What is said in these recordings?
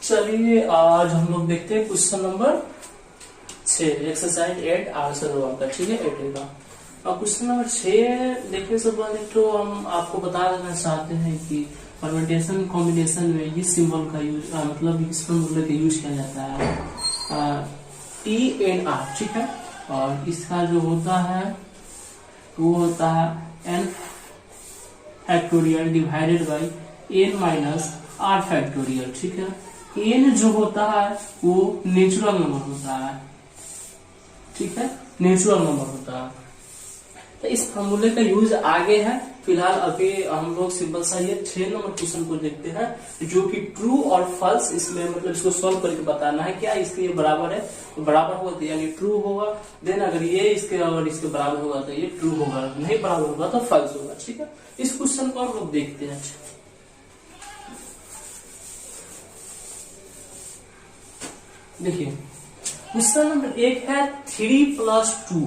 चलिए आज हम लोग देखते हैं क्वेश्चन नंबर 6 एक्सरसाइज 8 आंसर का। ठीक है 8 का। अब क्वेश्चन नंबर 6 देखने से पहले तो हम आपको बता देना चाहते हैं कि परम्यूटेशन कॉम्बिनेशन में इस सिंबल का यूज मतलब इस फॉर्मूले का यूज किया जाता है टी एन आर। ठीक है, और इसका जो होता है वो होता है n factorial divided by n minus r factorial. ठीक है, एन जो होता है वो नेचुरल नंबर होता है। ठीक है, नेचुरल नंबर होता है। तो इस फॉर्मूले का यूज आगे है। फिलहाल अभी हम लोग सिंपल सा ये 6 नंबर क्वेश्चन को देखते हैं जो कि ट्रू और फॉल्स, इसमें मतलब इसको सॉल्व करके बताना है। क्या इसके ये बराबर है तो बराबर होगा तो यानी ट्रू होगा, देन अगर ये इसके अगर इसके बराबर होगा तो ये ट्रू होगा, नहीं बराबर होगा तो फॉल्स होगा। ठीक है, इस क्वेश्चन को हम लोग देखते हैं। देखिए क्वेश्चन नंबर 1 है 3 + 2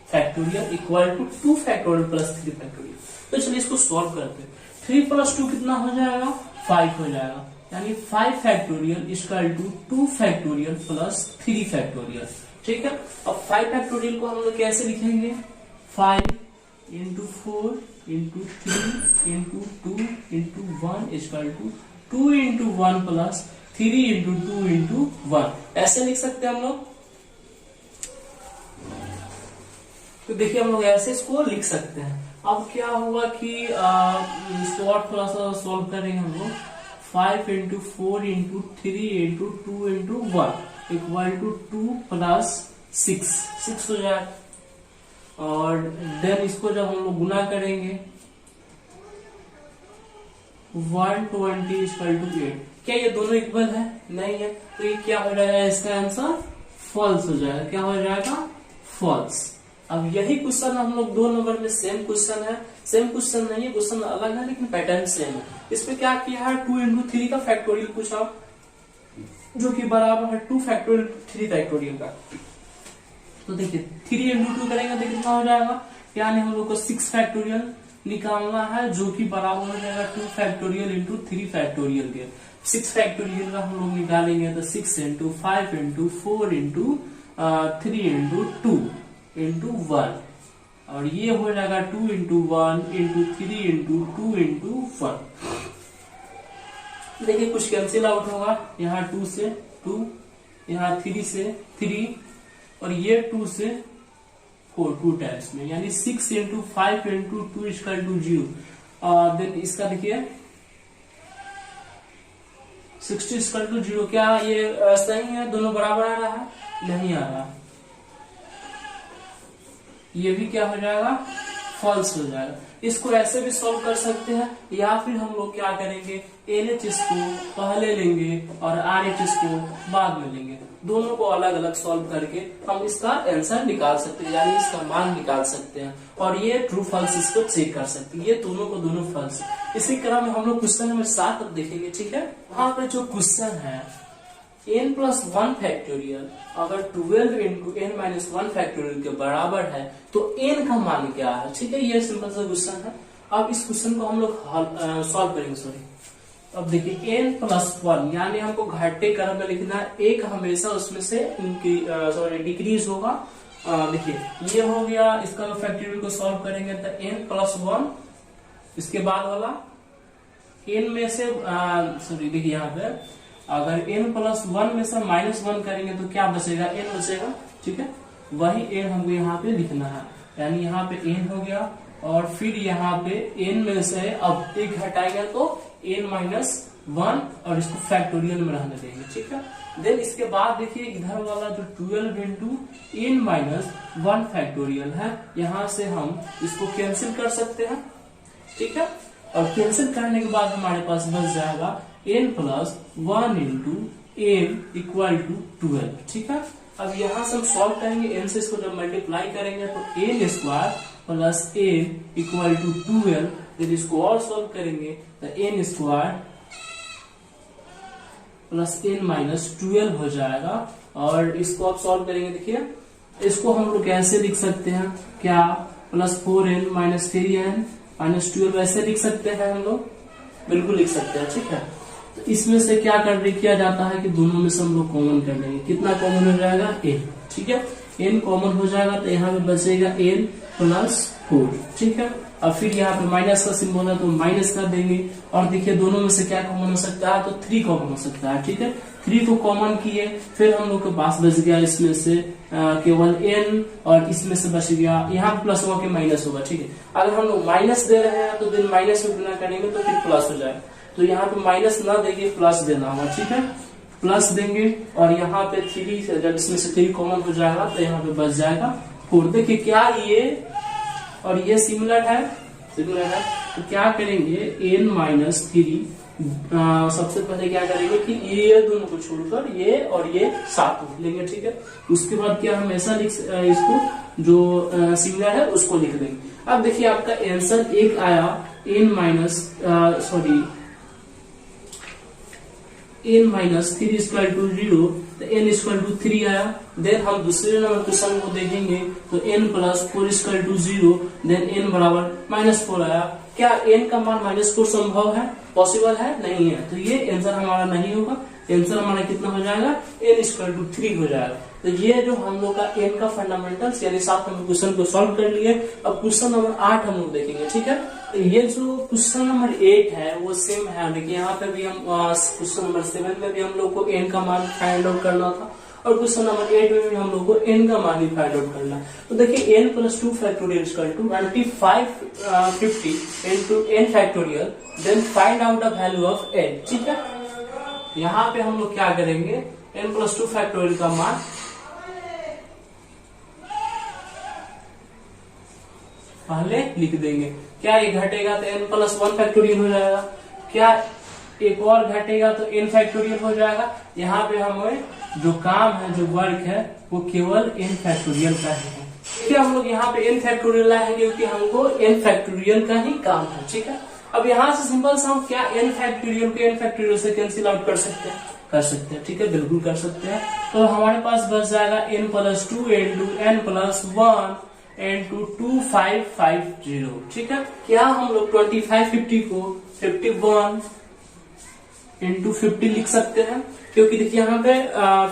factorial equal to 2 factorial plus 3 factorial. तो चलिए इसको सॉल्व करते हैं। 3 + 2 कितना हो जाएगा 5 हो जाएगा, यानी 5 factorial equal to 2 factorial plus 3 factorial. ठीक है, अब 5 फैक्टोरियल को हम लोग कैसे लिखेंगे 5 × 4 × 3 × 2 × 1 इक्वल टू 2 × 1 प्लस 3 × 2 × 1 ऐसे लिख सकते हैं हम लोग। तो देखिए हम लोग ऐसे इसको लिख सकते हैं। अब क्या हुआ कि इसको और थोड़ा सा सॉल्व करेंगे हम लोग। 5 × 4 × 3 × 2 × 1 इक्वल टू 2 प्लस 6 हो जाए, और देन इसको जब हम लोग गुना करेंगे 120 = 8। क्या ये दोनों इक्वल है? नहीं है, तो ये क्या हो जाएगा इसका आंसर फॉल्स हो जाएगा। क्या हो जाएगा फॉल्स। अब यही क्वेश्चन हम लोग 2 नंबर में सेम क्वेश्चन है, सेम क्वेश्चन नहीं है, क्वेश्चन अलग है लेकिन पैटर्न सेम है। इसमें क्या किया है 2 × 3 का फैक्टोरियल पूछा जो कि बराबर है 2 फैक्टोरियल 3 फैक्टोरियल का। तो देखिए 3 × 2 करेंगे तो कितना हो जाएगा, यानी हम लोग को 6 फैक्टोरियल निकालना है जो कि बराबर हो जाएगा 2 फैक्टोरियल × 3 फैक्टोरियल के। 6 फैक्टोरियल का हम लोग निकालेंगे तो 6 × 5 × 4 × 3 × 2 × 1, और ये हो जाएगा 2 × 1 × 3 × 2 × 1। देखिए कुछ कैंसिल आउट होगा, यहाँ 2 से 2, यहाँ 3 से 3, और ये 2 से 4 2 टाइम्स में, यानी 6 × 5 × 2 = 0। देन इसका देखिए 60 = 0। क्या ये सही है? दोनों बराबर आ रहा है? नहीं आ रहा, ये भी क्या हो जाएगा फॉल्स हो जाएगा। इसको ऐसे भी सॉल्व कर सकते हैं, या फिर हम लोग क्या करेंगे LHS को पहले लेंगे और RHS को बाद में लेंगे। दोनों को अलग अलग सॉल्व करके हम इसका आंसर निकाल सकते हैं, यानी इसका मान निकाल सकते हैं, और ये ट्रू फॉल्स इसको चेक कर सकते हैं। ये दोनों को दोनों फॉल्स। इसी क्रम में हम लोग क्वेश्चन नंबर 7 अब देखेंगे। ठीक है, वहां पे जो क्वेश्चन है n + 1 फैक्टोरियल अगर 12 × n - 1 फैक्टोरियल के बराबर है तो n का मान क्या है। ठीक है, ये सिंपल सा क्वेश्चन है। अब इस क्वेश्चन को हम लोग सॉल्व करेंगे। अब देखिए n + 1 यानी हमको घाटे क्रम में लिखना है, एक हमेशा उसमें से डिक्रीज होगा। देखिए ये हो गया, इसका फैक्टोरियल को सॉल्व करेंगे तो n + 1, इसके बाद वाला n में से देखिए यहाँ पे अगर n + 1 में से -1 करेंगे तो क्या बचेगा n बचेगा। ठीक है, वही n हमको यहाँ पे लिखना है, यानी यहाँ पे n हो गया, और फिर यहाँ पे n में से अब एक हटाएंगे तो n - 1, और इसको फैक्टोरियल में रहने देंगे। ठीक है, देन इसके बाद देखिए इधर वाला जो 12 × n - 1 फैक्टोरियल है, यहाँ से हम इसको कैंसिल कर सकते हैं। ठीक है, और कैंसिल करने के बाद हमारे पास बच जाएगा n + 1 × n = 12। ठीक है, अब यहाँ से हम सॉल्व करेंगे, n से इसको जब मल्टीप्लाई करेंगे तो n² + n = 12। फिर इसको और सॉल्व करेंगे तो n² + n - 12 हो जाएगा, और इसको आप सॉल्व करेंगे। देखिए इसको हम लोग कैसे लिख सकते हैं, क्या +4n - 3n - 12 ऐसे लिख सकते हैं हम लोग, बिल्कुल लिख सकते हैं। ठीक है, तो इसमें से क्या किया जाता है कि दोनों में से हम लोग कॉमन कर लेंगे। कितना कॉमन हो जाएगा? n। ठीक है, n कॉमन हो जाएगा तो यहाँ पे बचेगा n प्लस 4। ठीक है, अब फिर यहाँ पे माइनस का सिंबल है तो माइनस कर देंगे। और देखिए दोनों में से क्या कॉमन हो सकता है? तो 3 कॉमन हो सकता है। ठीक है, 3 को कॉमन किए, फिर हम लोग के पास बच गया इसमें से केवल n, और इसमें से बच गया यहाँ प्लस होगा कि माइनस होगा। ठीक है, अगर हम लोग माइनस दे रहे हैं तो दिन माइनस में गुना करेंगे तो फिर प्लस हो जाएगा। तो यहाँ पे माइनस ना देंगे, प्लस देना होगा। ठीक है, प्लस देंगे और यहाँ पे 3, जब इसमें से 3 कॉमन हो जाएगा तो यहाँ पे बच जाएगा 4। देखिए क्या ये और ये सिमिलर है, तो क्या करेंगे n माइनस 3, सबसे पहले क्या करेंगे कि ये दोनों को छोड़कर ये और ये साथ में लेंगे। ठीक है, उसके बाद क्या हम ऐसा इसको जो सिमिलर है उसको लिख देंगे। अब देखिए आपका आंसर 1 आया, n माइनस 3 इक्वल टू 0, तो n इक्वल टू 3 आया। देन हम दूसरे नंबर क्वेश्चन को देखेंगे तो n plus 4 equal to 0, then n बराबर -4 आया। क्या n का मान -4 संभव है? पॉसिबल है? नहीं है, तो ये आंसर हमारा नहीं होगा। आंसर हमारा कितना हो जाएगा? n इक्वल टू 3 हो जाएगा। तो ये जो हम लोग का n का फंडामेंटल्स यानी 7 नंबर क्वेश्चन को सॉल्व कर लिए। अब क्वेश्चन नंबर 8 हम लोग देखेंगे। ठीक है, तो ये जो क्वेश्चन नंबर 8 है वो सेम है। देखिए यहाँ पे भी हम क्वेश्चन नंबर 7 में भी हम लोग को n का मान फाइंड आउट करना था, और क्वेश्चन नंबर 8 में भी हम लोग को n का मान ही फाइंड आउट करना है। तो देखिए n plus 2 factorial equal to 2550 into n factorial, then find out the value of n। ठीक है, यहाँ पे हम लोग क्या करेंगे, n प्लस 2 फैक्टोरियल का मान पहले लिख देंगे। क्या ये घटेगा तो n प्लस 1 फैक्टोरियल हो जाएगा, क्या एक और घटेगा तो n फैक्टोरियल हो जाएगा। यहाँ पे हमें जो काम है, जो वर्क है, वो केवल n फैक्टोरियल का ही है। क्या हम लोग यहाँ पे n फैक्टोरियल लाएंगे क्योंकि हमको n फैक्टोरियल का ही काम है। ठीक है, अब यहाँ से सिंपल सा हम क्या n फैक्टोरियल को n फैक्टोरियल से कैंसिल आउट कर सकते हैं? ठीक है, बिल्कुल कर सकते हैं। तो हमारे पास बच जाएगा n plus 2 into n plus 1 into 2550। ठीक है, क्या हम लोग 2550 को 51 इंटू 50 लिख सकते हैं? क्योंकि देखिए यहाँ पे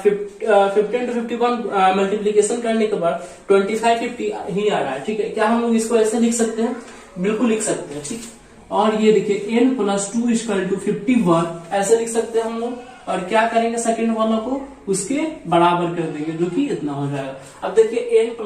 15 to 51 मल्टीप्लीकेशन करने के बाद 2550 ही आ रहा है। ठीक है, क्या हम लोग इसको ऐसे लिख सकते हैं? बिल्कुल लिख सकते हैं। ठीक, और ये देखिए n प्लस 2 इक्वल टू 51 ऐसे लिख सकते हैं हम लोग। और क्या करेंगे, सेकंड वाला को उसके बराबर कर देंगे, जो कि इतना हो जाएगा। अब देखिए n को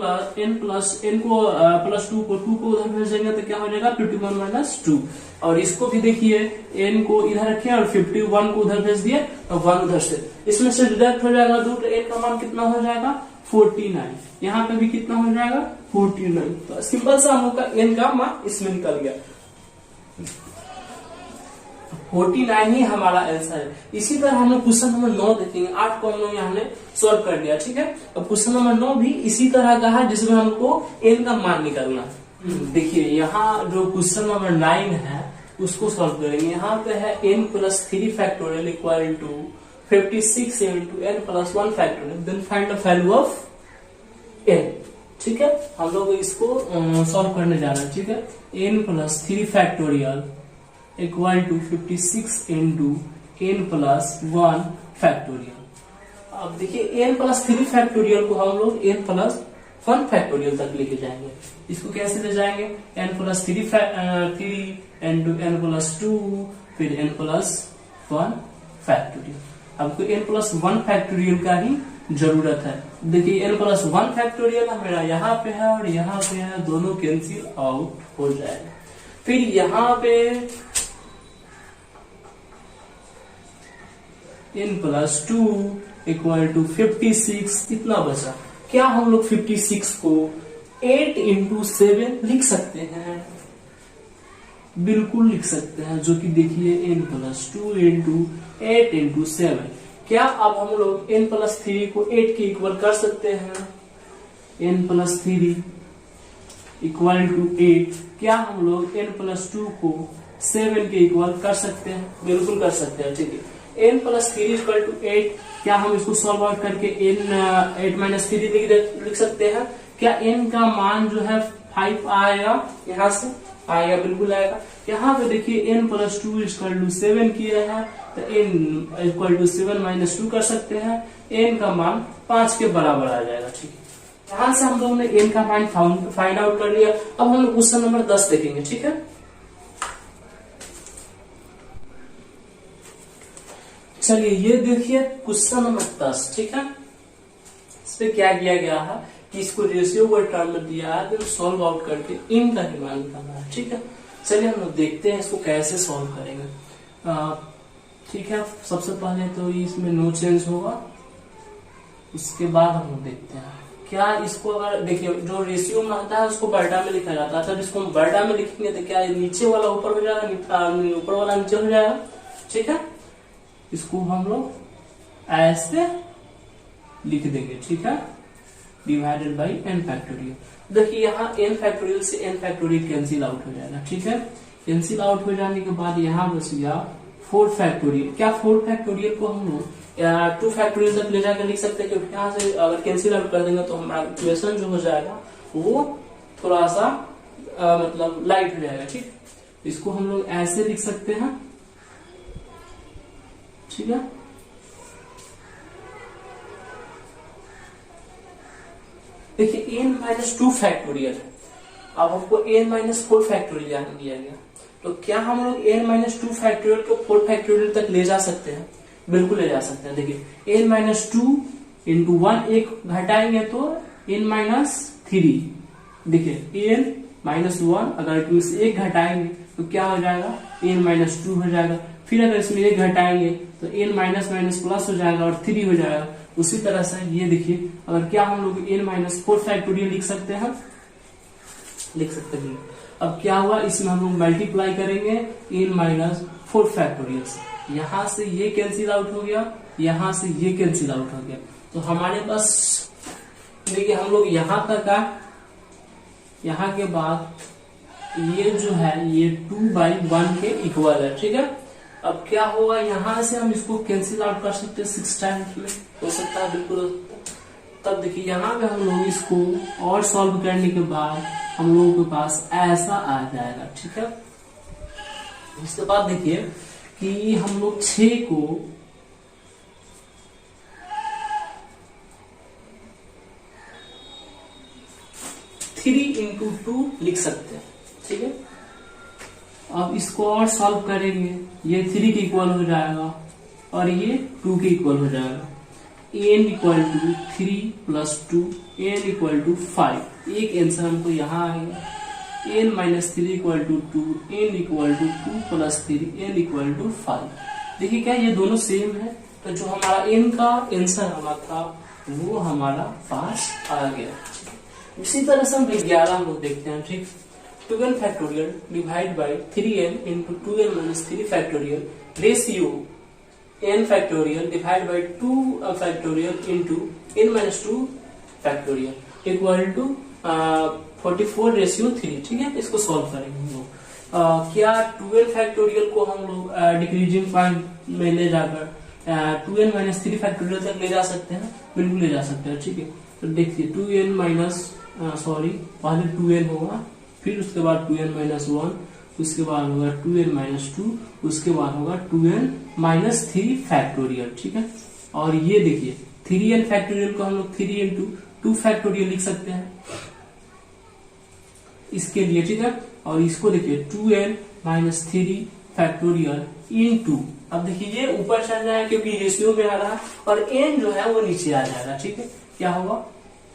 प्लस 2 को उधर भेजेंगे तो क्या हो जाएगा 51 माइनस 2। और इसको भी देखिए n को इधर रखे और 51 को उधर भेज दिए और 1 उधर से, इसमें से डिडक्ट हो जाएगा 2, तो n का मान कितना हो जाएगा 49। यहाँ पे भी कितना हो जाएगा 49। तो सिंपल सा हम लोग का n का मान इसमें निकल गया, 49 ही हमारा आंसर है। इसी तरह हम लोग क्वेश्चन नंबर 9 देखेंगे। 8 को हम लोग यहाँ ने सॉल्व कर लिया। ठीक है, अब क्वेश्चन नंबर 9 भी इसी तरह का है जिसमें हमको n का मान निकालना है। देखिए यहाँ जो क्वेश्चन नंबर 9 है उसको सॉल्व करेंगे। यहाँ पे है n plus 3 factorial equal to 56 into n plus 1 factorial, then find the value of n। ठीक है, हम लोग इसको सॉल्व करने जा रहे हैं। ठीक है, n plus 3 factorial equal to 56 into n plus 1 factorial. अब देखिए n प्लस 3 फैक्टोरियल को हम लोग n प्लस 1 फैक्टोरियल तक लेके जाएंगे। इसको कैसे ले जाएंगे, n plus 3 into n plus 2 फिर n प्लस 1 फैक्टोरियल। हमको n प्लस 1 फैक्टोरियल का ही जरूरत है। देखिए n प्लस 1 फैक्टोरियल मेरा यहाँ पे है और यहाँ पे है, दोनों कैंसिल आउट हो जाएगा। फिर यहाँ पे n प्लस 2 इक्वल टू 56 कितना बचा? क्या हम लोग 56 को 8 इंटू 7 लिख सकते हैं? बिल्कुल लिख सकते हैं, जो कि देखिए n प्लस 2 इंटू 8 इंटू 7। क्या अब हम लोग n प्लस 3 को 8 के इक्वल कर सकते हैं? n plus 3 equal to 8। क्या हम लोग n प्लस 2 को 7 के इक्वल कर सकते हैं? बिल्कुल कर सकते हैं। ठीक है, n प्लस 3 इक्वल टू 8। क्या हम इसको सॉल्व आउट करके n 8 माइनस 3 लिख सकते हैं? क्या n का मान जो है 5 आएगा? यहाँ से आएगा, बिल्कुल आएगा। यहाँ पे देखिए n प्लस 2 इक्वल टू 7 किया है तो n इक्वल टू 7 माइनस 2 कर सकते हैं, n का मान 5 के बराबर आ जाएगा। ठीक है, यहां से हम लोगों ने n का मान फाइंड आउट कर लिया। अब हम लोग क्वेश्चन नंबर 10 देखेंगे। ठीक है, चलिए ये देखिए क्वेश्चन नंबर 10। ठीक है, इस पे क्या किया गया है कि इसको रेशियो को टर्म में दिया है, तो सॉल्व आउट करके इन का ही मान निकालना है। ठीक है, चलिए हम लोग देखते हैं इसको कैसे सॉल्व करेंगे। ठीक है, सबसे पहले तो इसमें नो चेंज होगा, उसके बाद हम लोग देखते हैं क्या इसको, अगर देखिए जो रेशियो में आता है उसको बर्डा में लिखा जाता है, तो इसको हम बर्डा में लिखेंगे तो क्या नीचे वाला ऊपर हो जाएगा, ऊपर वाला नीचे हो जाएगा। ठीक है, इसको हम लोग ऐसे लिख देंगे। ठीक है, डिवाइडेड बाई n फैक्टोरियल। देखिए यहाँ n फैक्टोरियल से n फैक्टोरियल कैंसिल आउट हो जाएगा। ठीक है, कैंसिल आउट हो जाने के बाद यहाँ बच गया 4 फैक्टोरियल। क्या 4 फैक्टोरियल को हम लोग 2 फैक्टोरियल तक ले जाकर लिख सकते हैं, क्योंकि यहाँ से अगर कैंसिल आउट कर देंगे तो हमारा इक्वेशन जो हो जाएगा वो थोड़ा सा मतलब लाइट हो जाएगा। ठीक, इसको हम लोग ऐसे लिख सकते हैं। ठीक है, देखिए n माइनस 2 फैक्टोरियल है, अब हमको n माइनस 4 फैक्टोरियल दिया गया, तो क्या हम लोग n माइनस 2 फैक्टोरियल को 4 फैक्टोरियल तक ले जा सकते हैं? बिल्कुल ले जा सकते हैं। देखिए n माइनस 2 इंटू 1 एक घटाएंगे तो n माइनस 3, देखिए n माइनस 1 अगर इसमें एक घटाएंगे तो क्या हो जाएगा, n माइनस 2 हो जाएगा। फिर अगर इसमें एक घटाएंगे तो n माइनस माइनस प्लस हो जाएगा और 3 हो जाएगा। उसी तरह से ये देखिए, अगर क्या हम लोग n माइनस 4 फैक्टोरियल लिख सकते हैं, लिख सकते हैं। अब क्या हुआ, इसमें हम लोग मल्टीप्लाई करेंगे n माइनस 4 फैक्टोरियल से, यहां से ये कैंसिल आउट हो गया, यहां से ये कैंसिल आउट हो गया, तो हमारे पास देखिए हम लोग यहां तक आ, यहां के बाद ये जो है ये 2/1 के इक्वल है। ठीक है, अब क्या होगा, यहां से हम इसको कैंसिल आउट कर सकते हैं 6 टाइम्स में, हो सकता है, बिल्कुल हो सकता है। तब देखिए यहाँ पे हम लोग इसको और सॉल्व करने के बाद हम लोगों के पास ऐसा आ जाएगा। ठीक है, इसके बाद देखिए कि हम लोग 6 को 3 इंटू 2 लिख सकते हैं। ठीक है, अब इसको और सॉल्व करेंगे, ये 3 के इक्वल हो जाएगा और ये 2 के इक्वल हो जाएगा। n equal to 3 plus 2, n equal to 5। एक आंसर हमको यहाँ आएगा। n minus 3 equal to 2, n equal to 2 plus 3, n equal to 5। देखिए क्या ये दोनों सेम है, तो जो हमारा n का आंसर हमारा था वो हमारा पास आ गया। इसी तरह से हम 11 हम लोग देखते हैं। ठीक, 2n factorial divide by 3n into 2n minus 3 factorial ratio n factorial divide by 2 factorial into n minus 2 factorial equal to 44 ratio 3। ठीक है, इसको सॉल्व करेंगे हम लोग। क्या 2n फैक्टोरियल को हम लोग डिक्रीजिंग पॉइंट में ले जाकर 2n माइनस 3 फैक्टोरियल तक ले जा सकते हैं? बिल्कुल ले जा सकते हैं। ठीक है, तो देखिए 2n माइनस पहले 2n होगा, फिर उसके बाद 2n माइनस 1, उसके बाद होगा 2n माइनस 2, उसके बाद होगा 2n माइनस 3 फैक्टोरियल। ठीक है, और ये देखिए 3n फैक्टोरियल को हम लोग 3 इंटू 2 फैक्टोरियल लिख सकते हैं इसके लिए। ठीक है, और इसको देखिए 2n माइनस 3 फैक्टोरियल इंटू, अब देखिए ये ऊपर चल जाएगा क्योंकि रेशियो में आ रहा है, और n जो है वो नीचे आ जाएगा। ठीक है, क्या होगा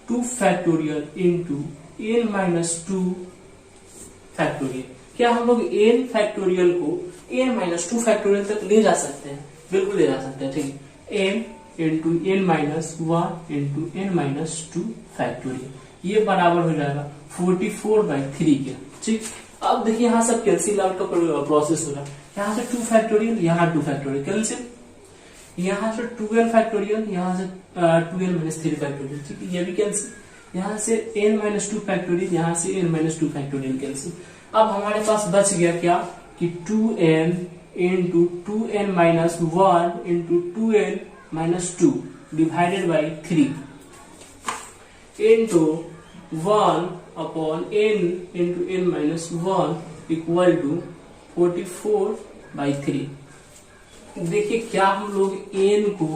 2 factorial into n minus 2 factorial. क्या हम लोग n फैक्टोरियल को n माइनस 2 फैक्टोरियल तक ले जा सकते हैं? बिल्कुल ले जा सकते हैं। ठीक है, n into n minus 1 into n minus 2 factorial, ये बराबर हो जाएगा 44/3 के। ठीक, अब देखिए यहाँ सब कैंसिल आउट का प्रोसेस हो रहा है। यहाँ से 2 फैक्टोरियल, यहाँ 2 फैक्टोरियल कैंसिल, यहाँ से 2n फैक्टोरियल, यहाँ से 2n माइनस 3 फैक्टोरियल। ठीक है, ये भी कैंसिल, यहाँ से n माइनस 2 फैक्टोरियल, यहाँ से n माइनस 2 फैक्टोरियल कैंसिल। अब हमारे पास बच गया क्या कि 2n into 2n minus 1 into 2n minus 2 divided by 3 into 1 upon n into n minus 1 equal to 44/3। देखिए क्या हम लोग n को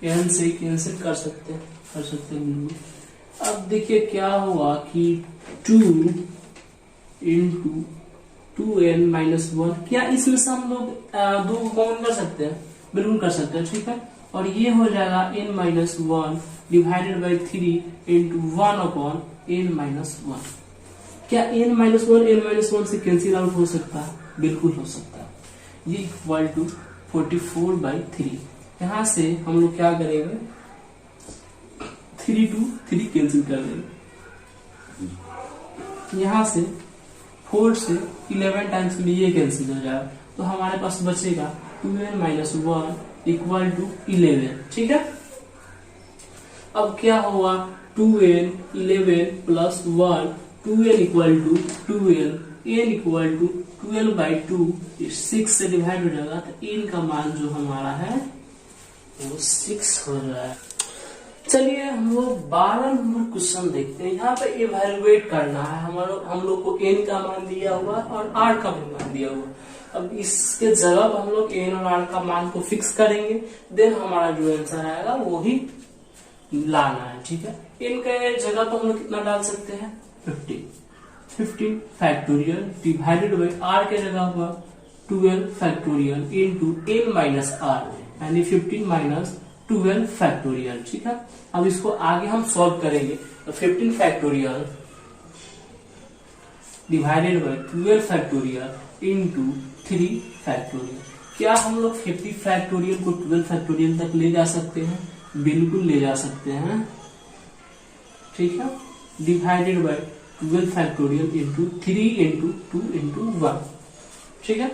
n से कैंसिल कर सकते हैं बिल्कुल। अब देखिए क्या हुआ कि 2 इंटू 2n-1, क्या इसमें से हम लोग 2 को कॉमन कर सकते हैं? बिल्कुल कर सकते हैं, ठीक है। और ये हो जाएगा n-1 divided by 3 into 1/n-1। क्या n-1 से कैंसिल आउट हो सकता है? बिल्कुल हो सकता है। ये इक्वल टू 44/3। यहां से हम लोग क्या करेंगे, 3 to 3 कैंसिल कर देंगे। यहां से 4 से 11 टाइम्स में ये कैंसिल हो जाएगा, तो हमारे पास बचेगा 2n-1 इक्वल टू 11, ठीक है। अब क्या हुआ, 2n 11 plus 1, 2n equal to 12, n equal to 12/2, 6 से डिवाइड हो जाएगा, तो n का मान जो हमारा है वो 6 हो जाएगा। चलिए हम लोग 12 नंबर क्वेश्चन देखते हैं। यहाँ पे इवेलुएट करना है हम लोग को n का मान दिया हुआ और r का भी मान दिया हुआ। अब इसके जगह पर हम लोग n और r का मान को फिक्स करेंगे, देन हमारा जो आंसर आएगा वो ही लाना है, ठीक है। n के जगह पर हम लोग कितना डाल सकते हैं, 15 फैक्टोरियल डिवाइडेड बाई r के जगह पर 12 factorial into n minus r, यानी 15 माइनस 12 फैक्टोरियल, ठीक है। अब इसको आगे हम सॉल्व करेंगे, तो 15 factorial divided by 12 factorial into 3 factorial. क्या हम लोग 50 फैक्टोरियल को 12 फैक्टोरियल तक ले जा सकते हैं? बिल्कुल ले जा सकते हैं, ठीक है। Divided by 12 factorial into 3 into 2 into 1, ठीक है।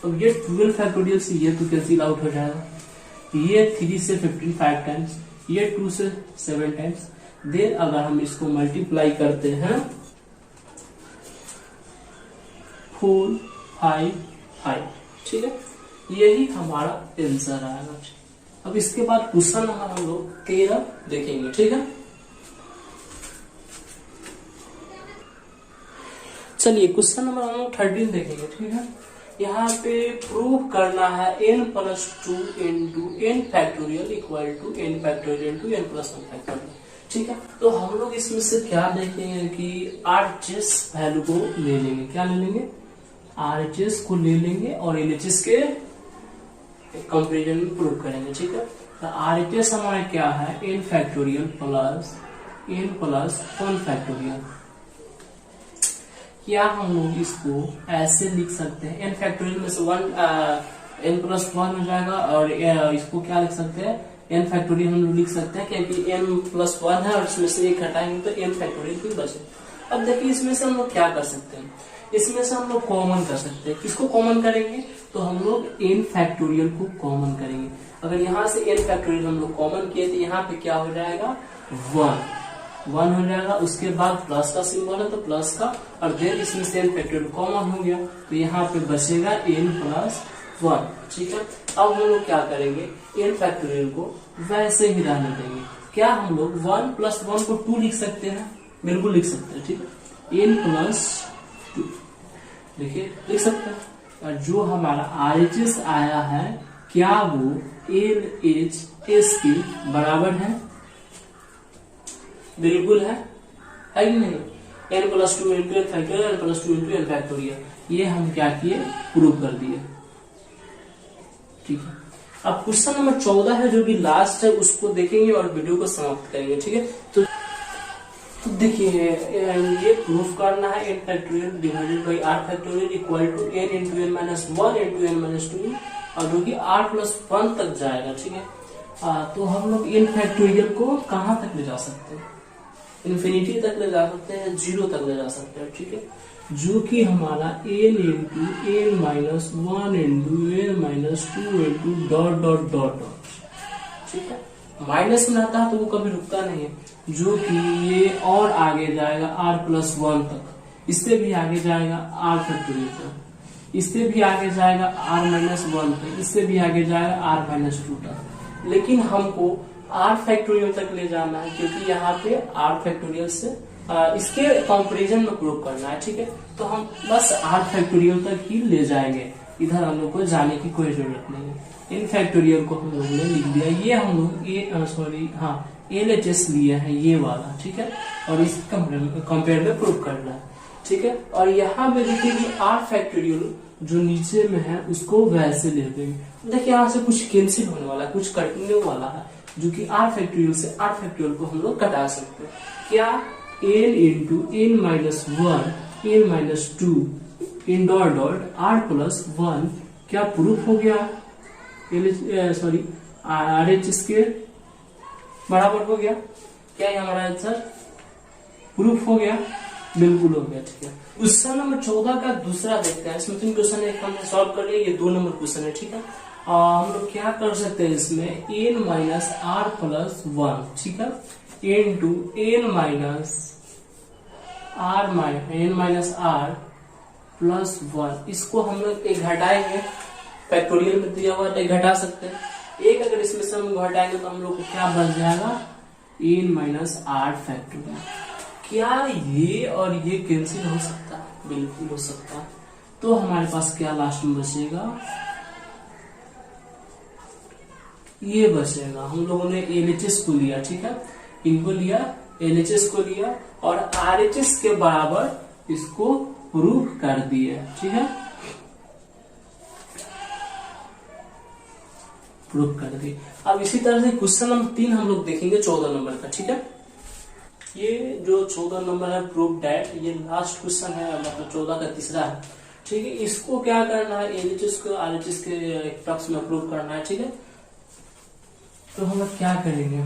अब ये 12 फैक्टोरियल से ये तो कैंसिल आउट हो जाएगा, ये 3 से 15 5 टाइम्स, ये 2 से 7 टाइम्स। देन अगर हम इसको मल्टीप्लाई करते हैं 4 5 5, ठीक है, यही हमारा आंसर आएगा। अब इसके बाद क्वेश्चन नंबर हम लोग 13 देखेंगे, ठीक है। चलिए क्वेश्चन नंबर हम लोग 13 देखेंगे, ठीक है। यहाँ पे प्रूव करना है n+2 into n factorial equal to n factorial into n + 1 factorial, ठीक है। तो हम लोग इसमें से क्या देखेंगे कि RHS वैल्यू को ले लेंगे। क्या ले लेंगे? RHS को ले लेंगे और LHS के कंपेरिजन में प्रूव करेंगे, ठीक है। तो RHS हमारा क्या है, n factorial plus n + 1 factorial. क्या हम लोग इसको ऐसे लिख सकते हैं, n फैक्टोरियल में से n + 1 हो जाएगा, और इसको क्या लिख सकते हैं, n फैक्टोरियल हम लोग लिख सकते हैं, क्योंकि n + 1 है और इसमें से एक हटाएंगे तो n फैक्टोरियल भी बचे। अब देखिए इसमें से हम लोग क्या कर सकते हैं, इसमें से हम लोग कॉमन कर सकते हैं। किसको कॉमन करेंगे, तो हम लोग n फैक्टोरियल को कॉमन करेंगे। अगर यहाँ से n फैक्टोरियल हम लोग कॉमन किए तो यहाँ पे क्या हो जाएगा, 1 हो जाएगा। उसके बाद प्लस का सिंबल है तो प्लस का, और देन इसमें से n फैक्टोरियल कॉमन हो गया तो यहाँ पे बचेगा n + 1, ठीक है। अब हम लोग क्या करेंगे, n फैक्टोरियल को वैसे ही रहने देंगे। क्या हम लोग 1 + 1 को 2 लिख सकते हैं? बिल्कुल लिख सकते हैं, ठीक है। n + 2 देखिए लिख सकते हैं। और जो हमारा RHS आया है, क्या वो LHS के बराबर है? बिल्कुल है कि नहीं। n + 2 into n factorial, n + 2 into n factorial, ये हम क्या किए, प्रूव कर दिए, ठीक है। अब क्वेश्चन नंबर 14 है जो कि लास्ट है, उसको देखेंगे और वीडियो को समाप्त करेंगे, ठीक है। तो देखिए ये प्रूफ करना है n factorial divided by r factorial equal to n into n - 1 into n - 2, और जो कि r + 1 तक जाएगा, ठीक है। तो हम लोग n फैक्टोरियल को कहाँ तक ले जा सकते हैं, इन्फिनिटी तक ले जा सकते हैं, 0 तक ले जा सकते हैं, ठीक है। जो कि हमारा n into n - 1 into n - 2 into dot dot dot dot, ठीक है। माइनस में आता है तो वो कभी रुकता नहीं है, जो कि ये और आगे जाएगा r + 1 तक, इससे भी आगे जाएगा r फैक्टोरियल तक, इससे भी आगे जाएगा r - 1 तक, इससे भी आगे जाएगा r - 2 तक। लेकिन हमको r फैक्टोरियल तक ले जाना है, क्योंकि यहाँ पे r फैक्टोरियल से इसके कंपैरिजन में प्रूव करना है, ठीक है। तो हम बस r फैक्टोरियल तक ही ले जाएंगे, इधर हम लोग को जाने की कोई जरूरत नहीं है। इन फैक्टोरियल को हम लोग ने लिख दिया। ये हम लोग LHS लिया है ये वाला, ठीक है, और इस कंपेयर में प्रूव करना है, ठीक है। और यहाँ पे देखिए कि R फैक्टोरियल जो नीचे में है उसको वैसे ले देंगे। देखिए यहाँ से कुछ कैंसिल होने वाला है, कुछ कटने वाला है, जो कि R फैक्टोरियल से R फैक्टोरियल को हम लोग कटा सकते हैं। क्या n into n minus one n minus two in dot dot R plus one क्या प्रूफ हो गया? RH के बराबर हो गया। क्या ये हमारा आंसर प्रूफ हो गया? बिल्कुल हो गया, ठीक है। क्वेश्चन नंबर 14 का दूसरा देखते हैं। इसमें 3 क्वेश्चन है, हमने सॉल्व कर लिया, ये 2 नंबर क्वेश्चन है, ठीक है। हम लोग क्या कर सकते हैं इसमें, n minus r plus one, ठीक है, into n minus r plus one. इसको हम लोग एक घटाएंगे, फैक्टोरियल में दिया हुआ है, घटा सकते हैं। एक अगर इसमें से हम घटाएंगे तो हम लोग को क्या बच जाएगा, n माइनस आर फैक्टोरियल। क्या ये और ये कैंसिल हो सकता है? बिल्कुल हो सकता है। तो हमारे पास क्या लास्ट में बचेगा, ये बचेगा। हम लोगों ने LHS को लिया, ठीक है, इनको लिया, LHS को लिया और RHS के बराबर इसको प्रूफ कर दिए, ठीक है, प्रूफ कर दिए। अब इसी तरह से क्वेश्चन नंबर 3 हम लोग देखेंगे 14 नंबर का, ठीक है। ये जो 14 नंबर है प्रूफ डैट, ये लास्ट क्वेश्चन है, मतलब 14 का तीसरा है, ठीक है। इसको क्या करना है, LHS को RHS के टर्म्स में प्रूफ करना है, ठीक है। तो हम लोग क्या करेंगे,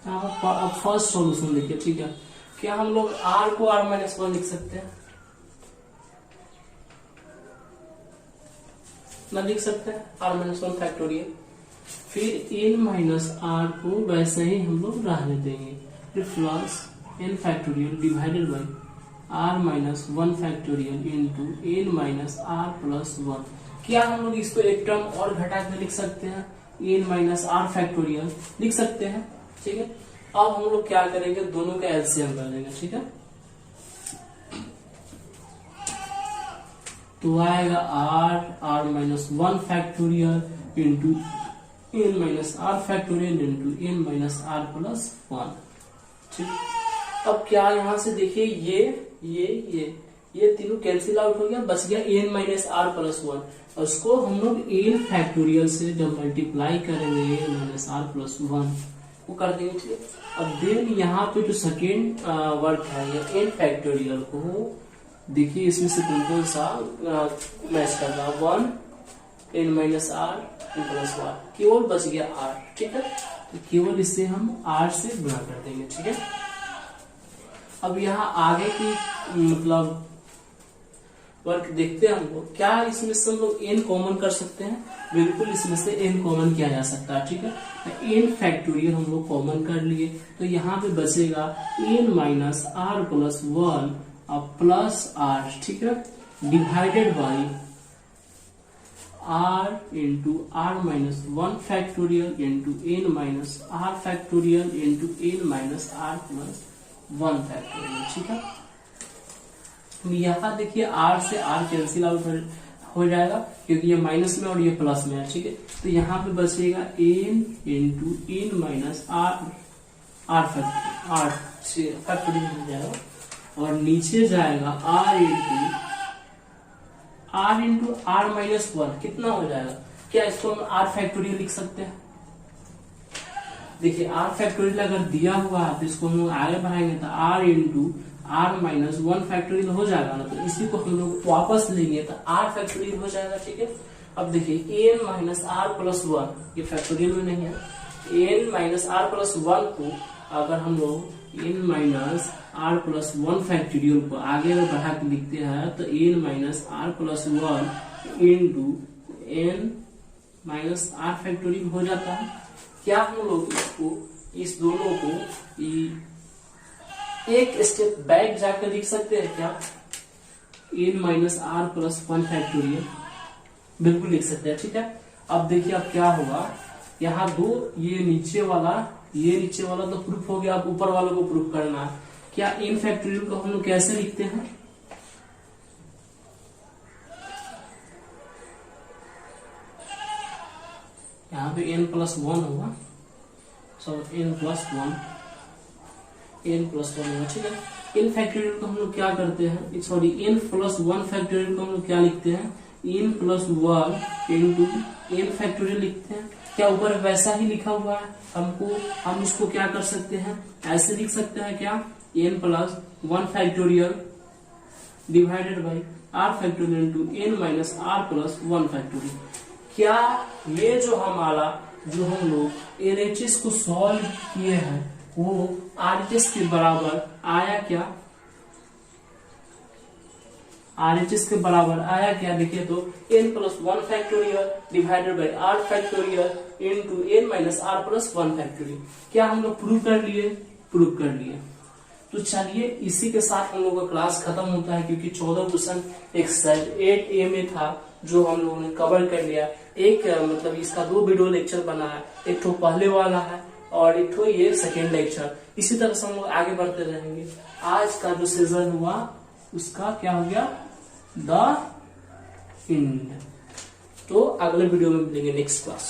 अब फर्स्ट सॉल्यूशन देखिए, ठीक है। क्या हम लोग R को R माइनस वन लिख सकते हैं? ना लिख सकते हैं, R माइनस वन फैक्टोरियल। फिर n माइनस आर को वैसे ही हम लोग रहने देंगे, फिर plus n factorial divided by r minus one factorial into n minus r plus one. क्या हम लोग इसको एक टर्म और घटा के लिख सकते हैं, n माइनस आर फैक्टोरियल लिख सकते हैं, ठीक है। अब हम लोग क्या करेंगे, दोनों का एलसीएम कर देंगे, ठीक है। तो आएगा r minus one factorial into n minus r factorial into n minus r plus one, ठीक। अब क्या यहां से देखिए ये तीनों कैंसिल आउट हो गया, बच गया n minus r plus one. और उसको हम लोग n फैक्टोरियल से जब मल्टीप्लाई करेंगे n minus r plus one वो कर देंगे, ठीक है। अब देन यहाँ पे जो सेकेंड वर्क है ये n फैक्टोरियल को देखिए, इसमें से कौन सा मैच कर रहा है, one n minus r plus one, केवल बच गया r, ठीक है। तो केवल इससे हम r से गुणा कर देंगे, ठीक है। अब यहाँ आगे की मतलब वर्क देखते हैं हम लोग। क्या इसमें से हम लोग n कॉमन कर सकते हैं? बिल्कुल इसमें से n कॉमन किया जा सकता है, ठीक है। n फैक्टोरियल हम लोग कॉमन कर लिए, तो यहाँ पे बचेगा n minus r plus one plus r, ठीक है, divided by r into r minus one factorial into n minus r factorial into n minus r plus one factorial, ठीक है। यहाँ देखिए r से r कैंसिल आउट हो जाएगा क्योंकि ये माइनस में और ये प्लस में है, ठीक है। तो यहाँ पे बचेगा n into n minus r factorial हो जाएगा और नीचे जाएगा r into r minus one, कितना हो जाएगा। क्या इसको हम r फैक्टोरियल लिख सकते हैं? देखिए r फैक्टोरियल अगर दिया हुआ है तो इसको हम लोग आगे बढ़ाएंगे तो r into r minus one factorial हो जाएगा ना, तो इसी को हम लोग वापस लेंगे तो r फैक्टोरियल हो जाएगा, ठीक है। अब देखिए n minus r plus one, ये फैक्टोरियल में नहीं है, n minus r plus one को अगर हम लोग n minus r plus one factorial को आगे में बढ़ा के लिखते हैं तो n minus r plus one into n minus r factorial हो जाता है। क्या हम लोग इसको इस दोनों को एक स्टेप बैक जाकर लिख सकते हैं क्या, n minus r plus one factorial? बिल्कुल लिख सकते हैं, ठीक है। अब देखिए अब क्या होगा, यहाँ दो ये नीचे वाला तो प्रूफ हो गया, अब ऊपर वालों को प्रूफ करना है। क्या n फैक्टोरियल को हम लोग कैसे लिखते हैं, यहाँ पे n+1 होगा, सॉरी n+1 होगा, ठीक है। n फैक्टोरियल को हम लोग क्या करते हैं, सॉरी n+1 फैक्टोरियल को हम लोग क्या लिखते हैं, n+1 इंटू n फैक्टोरियल लिखते हैं। क्या ऊपर वैसा ही लिखा हुआ है, हम इसको क्या कर सकते हैं, ऐसे लिख सकते हैं क्या, n+1 factorial divided by r factorial into n-r+1 factorial. क्या ये जो हमारा जो हम लोग LHS को सॉल्व किए हैं वो RHS के बराबर आया क्या, RHS के बराबर आया क्या, देखिए तो n+1 factorial divided by r factorial into n-r+1 factorial. क्या हम लोग प्रूव कर लिए। तो चलिए इसी के साथ हम लोग का क्लास खत्म होता है, क्योंकि 14 क्वेश्चन एक्सरसाइज 8A में था जो हम लोगों ने कवर कर लिया। एक मतलब इसका 2 वीडियो लेक्चर बना है, एक तो पहले वाला है और एक तो ये सेकेंड लेक्चर। इसी तरह से हम लोग आगे बढ़ते रहेंगे। आज का जो सेशन हुआ उसका क्या हो गया, द एंड। तो अगले वीडियो में मिलेंगे नेक्स्ट क्लास।